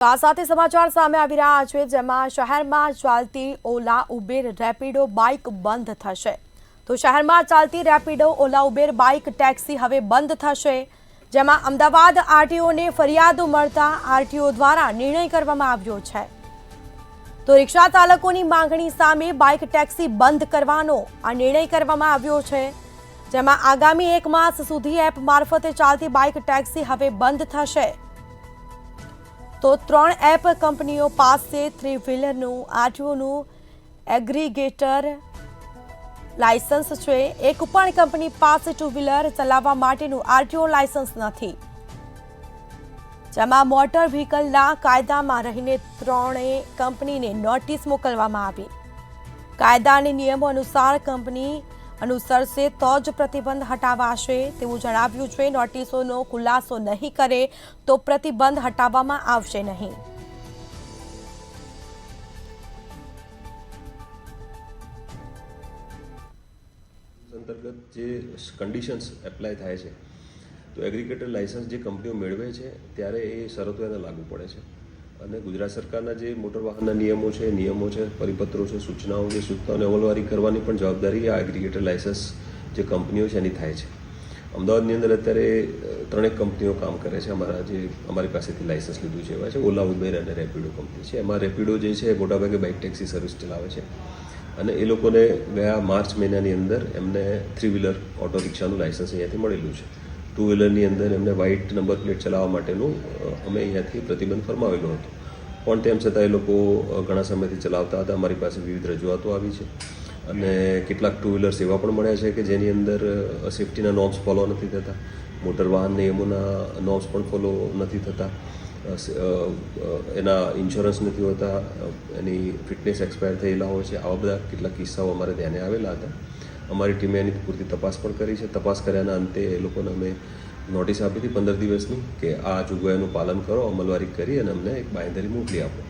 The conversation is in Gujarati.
આ સાથે સમાચાર સામે આવી રહ્યા છે, જેમાં શહેરમાં ચાલતી ઓલા ઉબેર રેપિડો બાઇક બંધ થશે। તો શહેરમાં ચાલતી રેપિડો ઓલા ઉબેર બાઇક ટેક્સી હવે બંધ થશે, જેમાં અમદાવાદ આરટીઓને ફરિયાદ મળતા આરટીઓ દ્વારા નિર્ણય કરવામાં આવ્યો છે। તો રિક્ષા ચાલકોની માંગણી સામે બાઇક ટેક્સી બંધ કરવાનો આ નિર્ણય કરવામાં આવ્યો છે, જેમાં આગામી 1 માસ સુધી એપ મારફતે ચાલતી બાઇક ટેક્સી હવે બંધ થશે। તો 3 એપ કંપનીઓ પાસે 3 વ્હીલરનું આરટીઓનું એગ્રીગેટર લાયસન્સ છે। એક પણ કંપની પાસે 2 વ્હીલર ચલાવવા માટેનું આરટીઓ લાયસન્સ નથી, જેમાં મોટર વ્હીકલના કાયદામાં રહીને 3 કંપનીને નોટિસ મોકલવામાં આવી। કાયદા અને નિયમો અનુસાર કંપની અનુસરશે તો જ પ્રતિબંધ હટાવાશે તેવું જણાવ્યું છે। નોટિસોનો ખુલાસો નહીં કરે તો પ્રતિબંધ હટાવવામાં આવશે નહીં। અંતર્ગત જે કન્ડિશન્સ એપ્લાય થાય છે, તો એગ્રીગેટર લાયસન્સ જે કંપનીઓ મેળવે છે ત્યારે એ શરતો એને લાગુ પડે છે અને ગુજરાત સરકારના જે મોટર વાહનના નિયમો છે, પરિપત્રો છે, સૂચનાઓ છે, સૂચનાઓને અમલવારી કરવાની પણ જવાબદારી આ એગ્રીગેટર લાયસન્સ જે કંપનીઓ છે એની થાય છે। અમદાવાદની અંદર અત્યારે 3 કંપનીઓ કામ કરે છે, અમારી પાસેથી લાયસન્સ લીધું છે એવા છે ઓલા, ઉબેર અને રેપિડો કંપની છે। એમાં રેપિડો જે છે મોટાભાગે બાઇક ટેક્સી સર્વિસ ચલાવે છે અને એ લોકોને ગયા માર્ચ મહિનાની અંદર એમને 3 વ્હીલર ઓટો રિક્ષાનું લાયસન્સ અહીંયાથી મળેલું છે। 2 વ્હીલરની અંદર એમને વ્હાઇટ નંબર પ્લેટ ચલાવવા માટેનું અમે અહીંયાથી પ્રતિબંધ ફરમાવેલો હતો, પણ તેમ છતાં એ લોકો ઘણા સમયથી ચલાવતા હતા। અમારી પાસે વિવિધ રજૂઆતો આવી છે અને કેટલાક 2 વ્હીલર્સ એવા પણ મળ્યા છે કે જેની અંદર સેફ્ટીના નોર્મ્સ ફોલો નથી થતા, મોટર વાહન નિયમોના નોર્મ્સ પણ ફોલો નથી થતા, એના ઇન્સ્યોરન્સ નથી હોતા, એની ફિટનેસ એક્સપાયર થયેલા હોય છે। આવા બધા કેટલાક કિસ્સાઓ અમારે ધ્યાને આવેલા હતા। અમારી ટીમે એની પૂરતી તપાસ પણ કરી છે। તપાસ કર્યાના અંતે એ લોકોને અમે નોટિસ આપી હતી 15 દિવસની કે આ જોગવાઈનું પાલન કરો, અમલવારી કરી અને અમને એક બાંયધરી મોકલી આપો।